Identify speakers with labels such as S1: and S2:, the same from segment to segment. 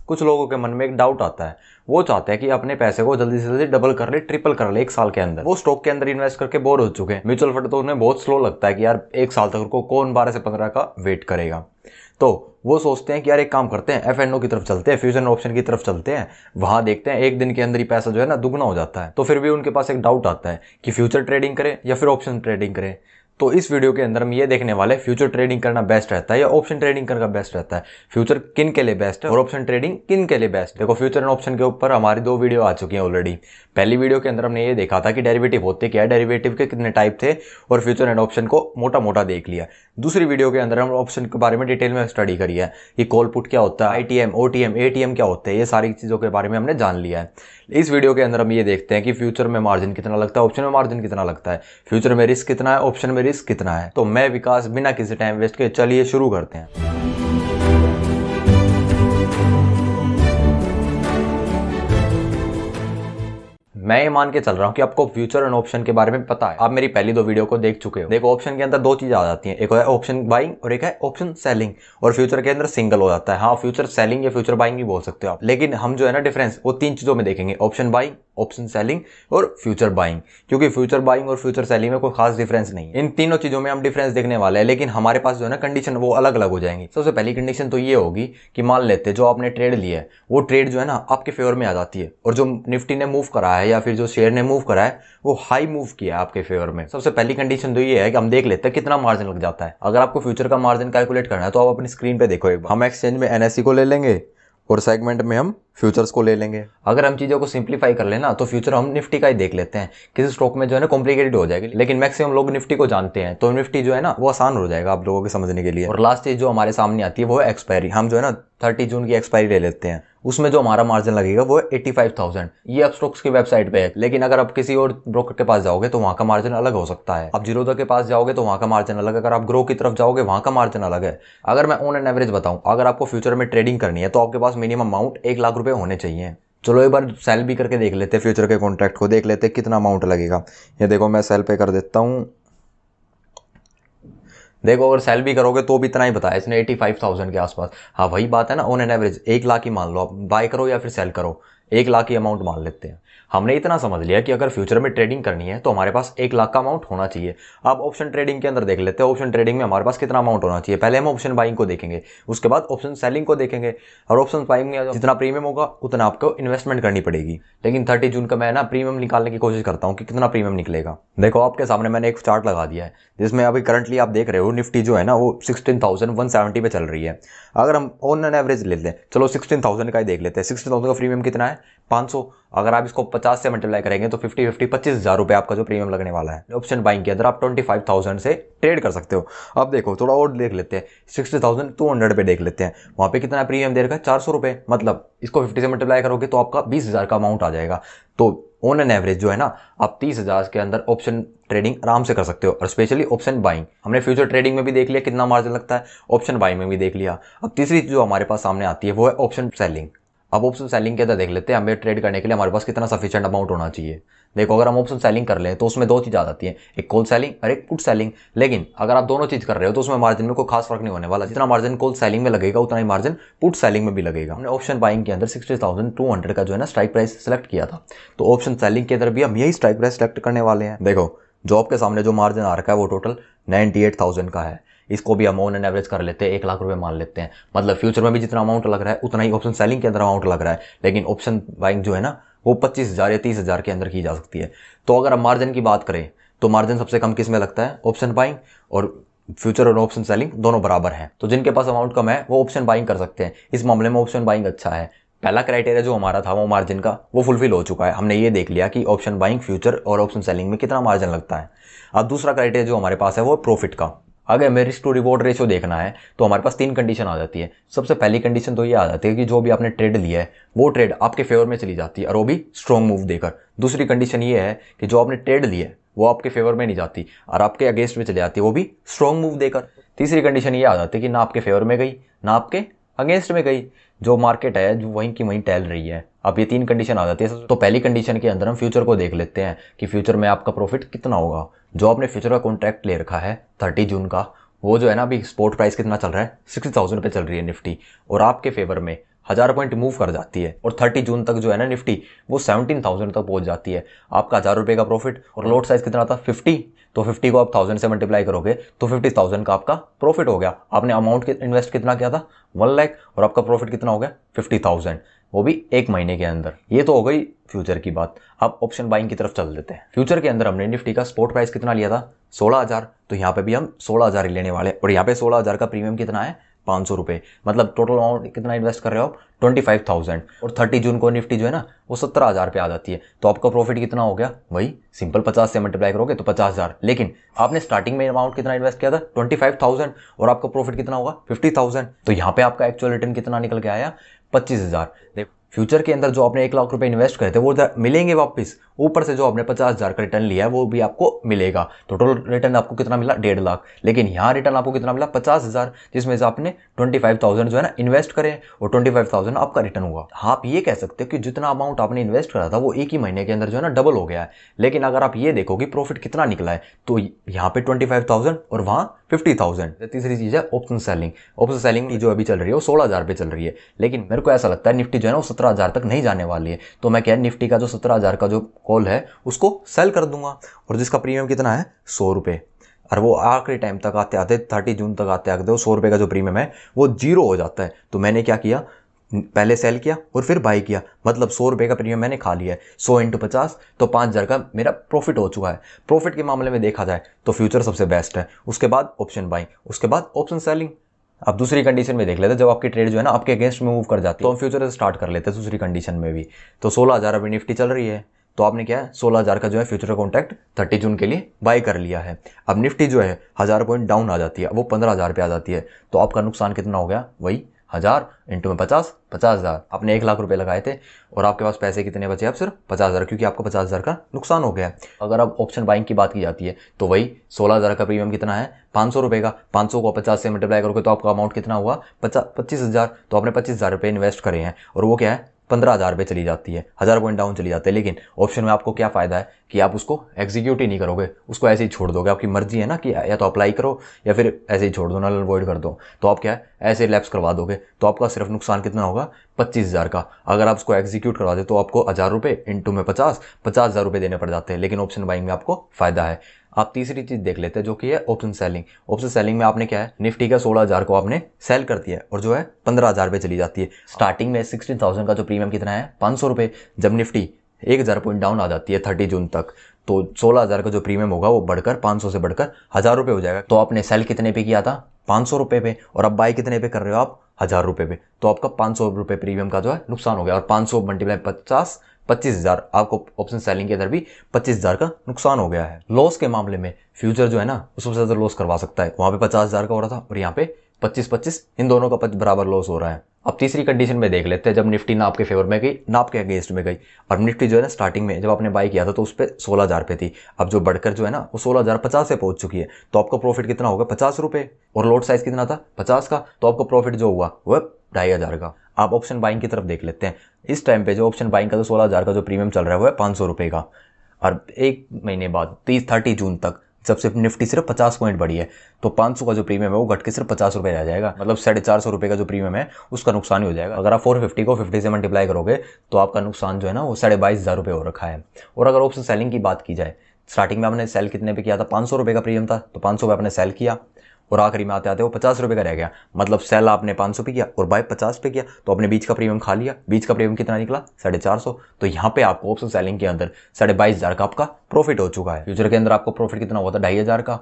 S1: कुछ लोगों के मन में एक डाउट आता है, वो चाहते हैं कि अपने पैसे को जल्दी से जल्दी डबल कर ले, ट्रिपल कर ले एक साल के अंदर। वो स्टॉक के अंदर इन्वेस्ट करके बोर हो चुके हैं। म्यूचुअल फंड तो उन्हें बहुत स्लो लगता है कि यार एक साल तक उनको कौन 12 से 15 का वेट करेगा। तो वो सोचते हैं कि यार एक काम करते हैं, F&O की तरफ चलते हैं, फ्यूचर ऑप्शन की तरफ चलते हैं, वहां देखते हैं एक दिन के अंदर ही पैसा जो है ना दुगना हो जाता है। तो फिर भी उनके पास एक डाउट आता है कि फ्यूचर ट्रेडिंग करें या फिर ऑप्शन ट्रेडिंग करें। तो इस वीडियो के अंदर हम ये देखने वाले फ्यूचर ट्रेडिंग करना बेस्ट रहता है या ऑप्शन ट्रेडिंग करना बेस्ट रहता है, फ्यूचर किन के लिए बेस्ट है और ऑप्शन ट्रेडिंग किन के लिए बेस्ट है। देखो फ्यूचर एंड ऑप्शन के ऊपर हमारी 2 वीडियो आ चुकी हैं ऑलरेडी। पहली वीडियो के अंदर हमने ये देखा था कि डेरिवेटिव होते क्या है, डेरिवेटिव के कितने टाइप थे, और फ्यूचर एंड ऑप्शन को मोटा मोटा देख लिया। दूसरी वीडियो के अंदर हम ऑप्शन के बारे में डिटेल में स्टडी करी है कि कॉल पुट क्या होता है, ITM, OTM, ATM क्या होते हैं, ये सारी चीज़ों के बारे में हमने जान लिया है। इस वीडियो के अंदर हम ये देखते हैं कि फ्यूचर में मार्जिन कितना लगता है, ऑप्शन में मार्जिन कितना लगता है, फ्यूचर में रिस्क कितना है, ऑप्शन में रिस्क कितना है। तो मैं विकास बिना किसी टाइम वेस्ट के चलिए शुरू करते हैं। मैं ये मान के चल रहा हूँ कि आपको फ्यूचर एंड ऑप्शन के बारे में पता है, आप मेरी पहली 2 वीडियो को देख चुके हो। देखो ऑप्शन के अंदर 2 चीज़ आ जाती हैं, एक है ऑप्शन बाइंग और एक है ऑप्शन सेलिंग, और फ्यूचर के अंदर सिंगल हो जाता है। हाँ, फ्यूचर सेलिंग या फ्यूचर बाइंग भी बोल सकते हो आप, लेकिन हम जो है ना डिफरेंस वो 3 चीज़ों में देखेंगे, ऑप्शन बाइंग, ऑप्शन सेलिंग और फ्यूचर बाइंग। क्योंकि फ्यूचर बाइंग और फ्यूचर सेलिंग में कोई खास डिफरेंस नहीं है, इन तीनों चीज़ों में हम डिफरेंस देखने वाले हैं, लेकिन हमारे पास जो है ना कंडीशन वो अलग अलग हो जाएंगी। सबसे पहली कंडीशन तो ये होगी कि मान लेते जो आपने ट्रेड लिया है वो ट्रेड जो है ना आपके फेवर में आ जाती है, और जो निफ्टी ने मूव करा है या फिर जो शेयर ने मूव करा है वो हाई मूव किया है आपके फेवर में। सबसे पहली कंडीशन तो ये है कि हम देख लेते हैं कितना मार्जिन लग जाता है। अगर आपको फ्यूचर का मार्जिन कैलकुलेट करना है तो आप अपनी स्क्रीन पे देखो एक बार। हम एक्सचेंज में NSE को ले लेंगे और सेगमेंट में हम फ्यूचर्स को ले लेंगे। अगर हम चीज़ों को सिंप्लीफाई कर लेना तो फ्यूचर हम निफ्टी का ही देख लेते हैं, किसी स्टॉक में जो है ना कॉम्प्लिकेटेड हो जाएगी, लेकिन मैक्सिमम लोग निफ्टी को जानते हैं, तो निफ्टी जो है ना वो आसान हो जाएगा आप लोगों के समझने के लिए। और लास्ट चीज जो हमारे सामने आती है वो है एक्सपायरी। हम जो है ना 30 जून की एक्सपायरी ले लेते हैं, उसमें जो हमारा मार्जिन लगेगा वो है 85,000। ये अपस्टॉक्स की वेबसाइट पे है, लेकिन अगर आप किसी और ब्रोकर के पास जाओगे तो वहाँ का मार्जिन अलग हो सकता है। आप जीरोधा के पास जाओगे तो वहाँ का मार्जिन अलग है, अगर आप ग्रो की तरफ जाओगे वहाँ का मार्जिन अलग है। अगर मैं ऑन एन एवरेज बताऊँ, अगर आपको फ्यूचर में ट्रेडिंग करनी है तो आपके पास मिनिमम अमाउंट 1 लाख रुपए होने चाहिए। चलो एक बार सेल भी करके देख लेते हैं, फ्यूचर के कॉन्ट्रैक्ट को देख लेते हैं कितना अमाउंट लगेगा। ये देखो मैं सेल पे कर देता हूँ। देखो अगर सेल भी करोगे तो भी इतना ही बताया इसने, 85,000 के आसपास। हाँ वही बात है ना, ऑन एन एवरेज 1 लाख ही मान लो, आप बाय करो या फिर सेल करो, 1 लाख ही अमाउंट मान लेते हैं। हमने इतना समझ लिया कि अगर फ्यूचर में ट्रेडिंग करनी है तो हमारे पास 1 लाख का अमाउंट होना चाहिए। अब ऑप्शन ट्रेडिंग के अंदर देख लेते हैं, ऑप्शन ट्रेडिंग में हमारे पास कितना अमाउंट होना चाहिए। पहले हम ऑप्शन बाइंग को देखेंगे, उसके बाद ऑप्शन सेलिंग को देखेंगे, और ऑप्शन बाइंग में जितना प्रीमियम होगा उतना आपको इन्वेस्टमेंट करनी पड़ेगी। लेकिन 30 जून का मैं ना प्रीमियम निकालने की कोशिश करता हूँ कि कितना प्रीमियम निकलेगा। देखो आपके सामने मैंने एक चार्ट लगा दिया है जिसमें अभी करंटली आप देख रहे हो निफ्टी जो है ना वो 16,170 पे चल रही है। अगर हम ऑन एन एवरेज ले लें, चलो 16,000 का ही देख लेते हैं। 16,000 का प्रीमियम कितना है, 500। अगर आप इसको 50 से मल्टीप्लाई करेंगे तो 25,000 रुपए आपका जो प्रीमियम लगने वाला है। ऑप्शन बाइंग के अंदर आप 25,000 से ट्रेड कर सकते हो। अब देखो थोड़ा और देख लेते हैं, 60,200 पे देख लेते हैं, वहां पे कितना प्रीमियम दे रखा है, 400 रुपए। मतलब इसको 50 से मल्टीप्लाई करोगे तो आपका 20,000 का अमाउंट आ जाएगा। तो ऑन एन एवरेज जो है ना आप 30,000 के अंदर ऑप्शन ट्रेडिंग आराम से कर सकते हो, और स्पेशली ऑप्शन बाइंग। हमने फ्यूचर ट्रेडिंग में भी देख लिया कितना मार्जिन लगता है, ऑप्शन बाइंग में भी देख लिया। अब तीसरी जो हमारे पास सामने आती है वो है ऑप्शन सेलिंग। अब ऑप्शन सेलिंग के अंदर देख लेते हैं हमें ट्रेड करने के लिए हमारे पास कितना सफिशिएंट अमाउंट होना चाहिए। देखो अगर हम ऑप्शन सेलिंग कर लें तो उसमें 2 चीज़ आ जाती हैं, एक कॉल सेलिंग और एक पुट सेलिंग। लेकिन अगर आप दोनों चीज़ कर रहे हो तो उसमें मार्जिन में कोई खास फर्क नहीं होने वाला, जितना मार्जिन कॉल सेलिंग में लगेगा उतना ही मार्जिन पुट सेलिंग में भी लगेगा। हमने ऑप्शन बाइंग के अंदर 60,200 का जो है ना स्ट्राइक प्राइस सेलेक्ट किया था, तो ऑप्शन सेलिंग के अंदर भी हम यही स्ट्राइक प्राइस सेलेक्ट करने वाले हैं। देखो जॉब के सामने जो मार्जिन आ रखा है वो टोटल 98,000 का है। इसको भी हम ऑन एन एवरेज कर लेते हैं, 1 लाख रुपए मान लेते हैं। मतलब फ्यूचर में भी जितना अमाउंट लग रहा है उतना ही ऑप्शन सेलिंग के अंदर अमाउंट लग रहा है, लेकिन ऑप्शन बाइंग जो है ना वो 25,000 या 30,000 के अंदर की जा सकती है। तो अगर हम मार्जिन की बात करें तो मार्जिन सबसे कम किस में लगता है, ऑप्शन बाइंग, और फ्यूचर और ऑप्शन सेलिंग दोनों बराबर हैं। तो जिनके पास अमाउंट कम है वो ऑप्शन बाइंग कर सकते हैं। इस मामले में ऑप्शन बाइंग अच्छा है। पहला क्राइटेरिया जो हमारा था वो मार्जिन का, वो फुलफिल हो चुका है। हमने ये देख लिया कि ऑप्शन बाइंग, फ्यूचर और ऑप्शन सेलिंग में कितना मार्जिन लगता है। अब दूसरा क्राइटेरिया जो हमारे पास है वो प्रॉफिट का। अगर हमें रिस्क टू रिवॉर्ड रेशियो देखना है तो हमारे पास 3 कंडीशन आ जाती है। सबसे पहली कंडीशन तो ये आ जाती है कि जो भी आपने ट्रेड लिया है वो ट्रेड आपके फेवर में चली जाती है, और वो भी स्ट्रॉन्ग मूव देकर। दूसरी कंडीशन ये है कि जो आपने ट्रेड लिया है वो आपके फेवर में नहीं जाती और आपके अगेंस्ट में चली जाती है, वो भी स्ट्रॉन्ग मूव देकर। तीसरी कंडीशन ये आ जाती है कि ना आपके फेवर में गई ना आपके अगेंस्ट में गई, जो मार्केट है जो वहीं की वहीं टहल रही है। अब ये 3 कंडीशन आ जाती है। तो पहली कंडीशन के अंदर हम फ्यूचर को देख लेते हैं कि फ्यूचर में आपका प्रॉफिट कितना होगा। जो आपने फ्यूचर का कॉन्ट्रैक्ट ले रखा है 30 जून का, वो जो है ना अभी स्पॉट प्राइस कितना चल रहा है, 60,000 पे चल रही है निफ्टी, और आपके फेवर में 1000 पॉइंट मूव कर जाती है और 30 जून तक जो है ना निफ्टी वो 17,000 तक पहुंच जाती है। आपका 1000 रुपये का प्रॉफिट और लॉट साइज कितना था 50, तो 50 को आप 1000 से मल्टीप्लाई करोगे तो 50,000 का आपका प्रॉफिट हो गया। आपने अमाउंट इन्वेस्ट कितना किया था 1 लाख और आपका प्रॉफिट कितना हो गया 50,000, वो भी एक महीने के अंदर। ये तो हो गई फ्यूचर की बात। अब ऑप्शन बाइंग की तरफ चल देते हैं। फ्यूचर के अंदर हमने निफ्टी का स्पॉट प्राइस कितना लिया था 16,000, तो यहाँ पे भी हम 16,000 ही लेने वाले और यहाँ पे 16,000 का प्रीमियम कितना है 500 रुपये, मतलब टोटल अमाउंट कितना इन्वेस्ट कर रहे हो आप 25,000 और 30 जून को निफ्टी जो है ना वो 17,000 पे आ जाती है, तो आपका प्रॉफिट कितना हो गया वही सिंपल 50 से मल्टीप्लाई करोगे तो 50,000। लेकिन आपने स्टार्टिंग में अमाउंट कितना इन्वेस्ट किया था 25,000 और आपका प्रॉफिट कितना होगा 50,000, तो यहाँ पे आपका एक्चुअल रिटर्न कितना निकल के आया 25,000। देखो फ्यूचर के अंदर जो आपने 1 लाख रुपए इन्वेस्ट करे थे वो मिलेंगे वापस, ऊपर से जो आपने 50,000 का रिटर्न लिया है वो भी आपको मिलेगा, तो टोटल रिटर्न आपको कितना मिला 1.5 लाख। लेकिन यहाँ रिटर्न आपको कितना मिला 50,000, जिसमें से आपने 25,000 जो है ना इन्वेस्ट करे और 25,000 आपका रिटर्न हुआ। आप ये कह सकते हो कि जितना अमाउंट आपने इन्वेस्ट करा था वो एक ही महीने के अंदर जो है ना डबल हो गया है। लेकिन अगर आप ये देखो कि प्रॉफिट कितना निकला है तो यहाँ पे 25,000 और वहाँ 50,000। तीसरी चीज है ऑप्शन सेलिंग। ऑप्शन सेलिंग जो अभी चल रही है वो 16,000 पे चल रही है, लेकिन मेरे को ऐसा लगता है निफ्टी जो है ना वो 17,000 तक नहीं जाने वाली है, तो मैं क्या निफ्टी का जो 17,000 का जो कॉल है उसको सेल कर दूंगा और जिसका प्रीमियम कितना है 100 रुपये, और वो आखिरी टाइम तक आते आते 30 जून तक आते आते 100 रुपये का जो प्रीमियम है वो जीरो हो जाता है। तो मैंने क्या किया पहले सेल किया और फिर बाई किया, मतलब 100 रुपये का प्रीमियम मैंने खा लिया है, 100 × 50 तो 5,000 का मेरा प्रॉफिट हो चुका है। प्रॉफिट के मामले में देखा जाए तो फ्यूचर सबसे बेस्ट है, उसके बाद ऑप्शन बाइंग, उसके बाद ऑप्शन सेलिंग। अब दूसरी कंडीशन में देख लेते हैं जब आपकी ट्रेड जो है ना आपके अगेंस्ट में मूव कर जाती है, तो हम फ्यूचर से स्टार्ट कर लेते हैं दूसरी कंडीशन में भी। तो 16,000 अभी निफ्टी चल रही है, तो आपने क्या है 16,000 का जो है फ्यूचर कॉन्ट्रैक्ट 30 जून के लिए बाय कर लिया है। अब निफ्टी जो है 1000 पॉइंट डाउन आ जाती है, वो 15,000 पे आ जाती है, तो आपका नुकसान कितना हो गया वही 1000 × 50,000। आपने 1 लाख रुपए लगाए थे और आपके पास पैसे कितने बचे अब सिर्फ 50,000, क्योंकि आपको 50,000 का नुकसान हो गया है। अगर अब ऑप्शन बाइंग की बात की जाती है तो वही 16,000 का प्रीमियम कितना है 500 रुपये का, 500 को 50 से मल्टीप्लाई करोगे तो आपका अमाउंट कितना हुआ 25,000। तो आपने 25,000 रुपये इन्वेस्ट करे हैं और वो क्या है 15,000 पे चली जाती है, 1000 पॉइंट डाउन चली जाती है। लेकिन ऑप्शन में आपको क्या फायदा है कि आप उसको एग्जीक्यूट ही नहीं करोगे, उसको ऐसे ही छोड़ दोगे। आपकी मर्जी है ना कि या तो अप्लाई करो या फिर ऐसे ही छोड़ दो, नल अवॉइड कर दो, तो आप क्या है ऐसे लैप्स करवा दोगे, तो आपका सिर्फ नुकसान कितना होगा 25,000 का। अगर आप उसको एग्जीक्यूट करवा दे तो आपको 1000 रुपये इंटू में 50,000 रुपये देने पड़ जाते हैं। लेकिन ऑप्शन बाइंग में आपको फायदा है। आप तीसरी चीज देख लेते हैं जो कि है ऑप्शन सेलिंग। ऑप्शन सेलिंग में आपने क्या है निफ्टी का 16,000 को आपने सेल कर दिया है और जो है 15,000 पे चली जाती है। स्टार्टिंग में 16,000 का जो प्रीमियम कितना है 500 रुपये, जब निफ्टी 1,000 पॉइंट डाउन आ जाती है 30 जून तक, तो 16,000 का जो प्रीमियम होगा वो बढ़कर 500 से बढ़कर 1000 रुपये हो जाएगा। तो आपने सेल कितने पे किया था 500 रुपये पे, और अब बाई कितने पे कर रहे हो आप 1000 रुपये पे, तो आपका 500 रुपये प्रीमियम का जो है नुकसान हो गया। और 500 मल्टीप्लाई 50 25,000, आपको ऑप्शन सेलिंग के अंदर भी 25,000 का नुकसान हो गया है। लॉस के मामले में फ्यूचर जो है ना वो सबसे ज्यादा लॉस करवा सकता है, वहां पे 50,000 का हो रहा था और यहाँ पे 25-25 इन दोनों का बराबर लॉस हो रहा है। अब तीसरी कंडीशन में देख लेते हैं जब निफ्टी ना आपके फेवर में गई ना आपके अगेंस्ट में गई। और निफ्टी जो है ना स्टार्टिंग में जब आपने बाई किया था तो उस पर 16,000 पे थी, अब जो बढ़कर जो है ना वो 16,050 से पहुंच चुकी है, तो आपका प्रॉफिट कितना होगा 50 रुपये, और लॉट साइज कितना था 50 का, तो आपका प्रॉफिट जो हुआ वह 2,500 का। आप ऑप्शन बाइंग की तरफ देख लेते हैं। इस टाइम पे जो ऑप्शन बाइंग का जो 16,000 का जो प्रीमियम चल रहा है वो है 500 रुपये का, और एक महीने बाद 30 जून तक जब से निफ्टी सिर्फ 50 पॉइंट बढ़ी है तो 500 का जो प्रीमियम है वो घट के सिर्फ 50 रुपये रह जाएगा, मतलब 450 रुपये का जो प्रीमियम है उसका नुकसान ही हो जाएगा। अगर आप 450 को 50 से मल्टीप्लाई करोगे तो आपका नुकसान जो है ना वो 22,500 रुपये हो रखा है। और अगर ऑप्शन सेलिंग की बात की जाए, स्टार्टिंग में आपने सेल कितने पे किया था 500 रुपये का प्रीमियम था, तो 500 पे आपने सेल किया और आखिरी में आते आते वो 50 रुपये का रह गया, मतलब सेल आपने 500 पे किया और बाय 50 पे किया, तो आपने बीच का प्रीमियम खा लिया। बीच का प्रीमियम कितना निकला 450, तो यहाँ पे आपको ऑप्शन सेलिंग के अंदर 22,500 का आपका प्रॉफिट हो चुका है। फ्यूचर के अंदर आपको प्रॉफिट कितना हुआ था 2,500 का,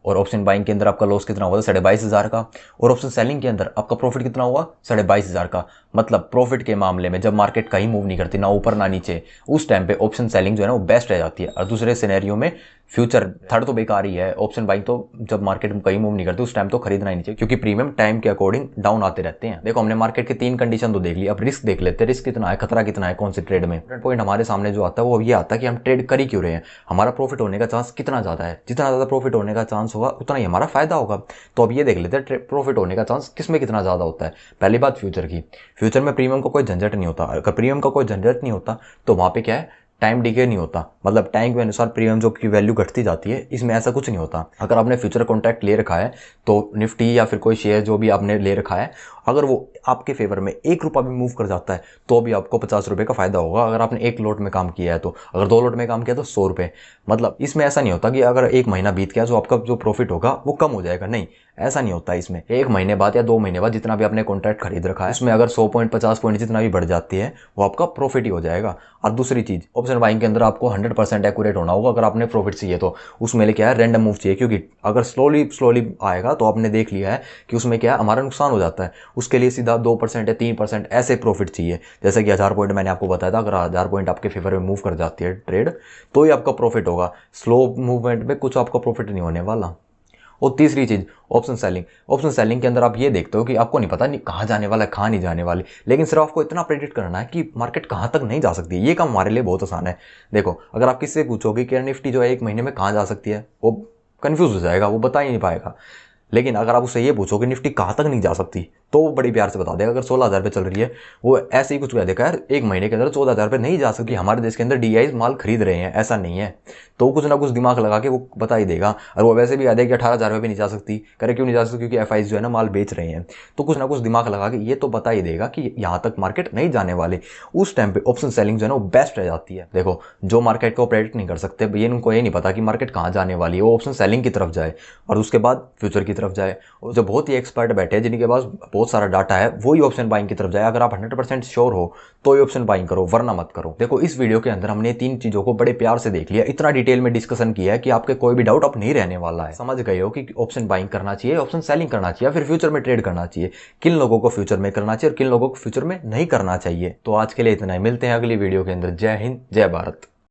S1: और ऑप्शन बाइंग के अंदर आपका लॉस कितना हुआ था 22,500 का, और ऑप्शन सेलिंग के अंदर आपका प्रॉफिट कितना हुआ 22,500 का। मतलब प्रॉफिट के मामले में जब मार्केट कहीं मूव नहीं करती ना ऊपर ना नीचे, उस टाइम पे ऑप्शन सेलिंग जो है ना वो बेस्ट रह जाती है। और दूसरे सिनेरियो में फ्यूचर थर्ड तो बेकार ही है, ऑप्शन बाइंग तो जब मार्केट कहीं मूव नहीं करती उस टाइम तो खरीदना ही नहीं चाहिए, क्योंकि प्रीमियम टाइम के अकॉर्डिंग डाउन आते रहते हैं। देखो हमने मार्केट की 3 कंडीशन तो देख ली, अब रिस्क देख लेते हैं। रिस्क कितना है, खतरा कितना है कौन से ट्रेड में। पॉइंट हमारे सामने जो आता है वो ये आता है कि हम ट्रेड कर ही क्यों रहे हैं, हमारा प्रॉफिट होने का चांस कितना ज्यादा है। जितना ज्यादा प्रॉफिट होने का चांस होगा उतना ही हमारा फायदा होगा। तो अब ये देख लेते हैं प्रॉफिट होने का चांस किसमें कितना ज्यादा होता है। पहली बात फ्यूचर की, फ्यूचर में प्रीमियम का कोई झंझट नहीं होता। अगर प्रीमियम का कोई झंझट नहीं होता तो वहां पे क्या है टाइम डिके नहीं होता, मतलब टाइम के अनुसार प्रीमियम जो की वैल्यू घटती जाती है, इसमें ऐसा कुछ नहीं होता। अगर आपने फ्यूचर कॉन्ट्रैक्ट ले रखा है तो निफ्टी या फिर कोई शेयर जो भी आपने ले रखा है, अगर वो आपके फेवर में 1 रुपया भी मूव कर जाता है तो भी आपको 50 रुपये का फायदा होगा, अगर आपने 1 लॉट में काम किया है तो। अगर 2 लॉट में काम किया तो 100 रुपये। मतलब इसमें ऐसा नहीं होता कि अगर 1 महीना बीत गया तो आपका जो प्रॉफिट होगा वो कम हो जाएगा, नहीं, ऐसा नहीं होता। इसमें 1 महीने बाद या 2 महीने बाद जितना भी आपने कॉन्ट्रैक्ट खरीद रखा है उसमें अगर 100 पॉइंट 50 पॉइंट जितना भी बढ़ जाती है वो आपका प्रॉफिट ही हो जाएगा। और दूसरी चीज, ऑप्शन बाइंग के अंदर आपको 100% एक्यूरेट होना होगा अगर आपने प्रॉफिट चाहिए तो। उसमें लिए क्या है, रैंडम मूव चाहिए, क्योंकि अगर स्लोली आएगा तो आपने देख लिया है कि उसमें क्या है, हमारा नुकसान हो जाता है। उसके लिए सीधा 2% या 3% ऐसे प्रॉफिट चाहिए। जैसे कि 1000 पॉइंट मैंने आपको बताया था, अगर 1000 पॉइंट आपके फेवर में मूव कर जाती है ट्रेड तो ही आपका प्रॉफिट होगा। स्लो मूवमेंट में कुछ आपका प्रॉफिट नहीं होने वाला। और तीसरी चीज, ऑप्शन सेलिंग। ऑप्शन सेलिंग के अंदर आप ये देखते हो कि आपको नहीं पता नहीं कहाँ जाने वाला है, कहाँ नहीं जाने वाली, लेकिन सिर्फ आपको इतना प्रेडिक्ट करना है कि मार्केट कहाँ तक नहीं जा सकती है। ये काम हमारे लिए बहुत आसान है। देखो, अगर आप किससे पूछोगे कि निफ्टी जो है 1 महीने में कहाँ जा सकती है, वो कंफ्यूज हो जाएगा, वो बता ही नहीं पाएगा। लेकिन अगर आप उससे ये पूछोगे निफ्टी कहाँ तक नहीं जा सकती तो वो बड़ी प्यार से बता देगा। अगर 16,000 पे चल रही है वो ऐसे ही कुछ कह देगा, यार 1 महीने के अंदर 14,000 पे नहीं जा सकती, हमारे देश के अंदर DIs माल खरीद रहे हैं, ऐसा नहीं है। तो कुछ ना कुछ दिमाग लगा के वो बता ही देगा। और वो वैसे भी कह देगा कि 18,000 पे नहीं जा सकती, करे क्यों नहीं जा सकती, क्योंकि FIs जो है ना माल बेच रहे हैं। तो कुछ ना कुछ दिमाग लगा के ये तो बता ही देगा कि यहाँ तक मार्केट नहीं जाने वाली। उस टाइम पे ऑप्शन सेलिंग जो है ना वो बेस्ट रह जाती है। देखो, जो मार्केट को प्रेडिक्ट नहीं कर सकते, ये उनको ये नहीं पता कि मार्केट कहाँ जाने वाली है, वो ऑप्शन सेलिंग की तरफ जाए और उसके बाद फ्यूचर की तरफ जाए। और जो बहुत ही एक्सपर्ट बैठे हैं जिनके पास बहुत सारा डाटा है, वही ऑप्शन बाइंग की तरफ जाए। अगर आप 100% श्योर हो तो ही ऑप्शन बाइंग करो, वरना मत करो। देखो, इस वीडियो के अंदर हमने 3 चीजों को बड़े प्यार से देख लिया, इतना डिटेल में डिस्कशन किया है कि आपके कोई भी डाउट अब नहीं रहने वाला है। समझ गए हो कि ऑप्शन बाइंग करना चाहिए, ऑप्शन सेलिंग करना चाहिए, फिर फ्यूचर में ट्रेड करना चाहिए, किन लोगों को फ्यूचर में करना चाहिए और किन लोगों को फ्यूचर में नहीं करना चाहिए। तो आज के लिए इतना ही, मिलते हैं अगली वीडियो के अंदर। जय हिंद, जय भारत।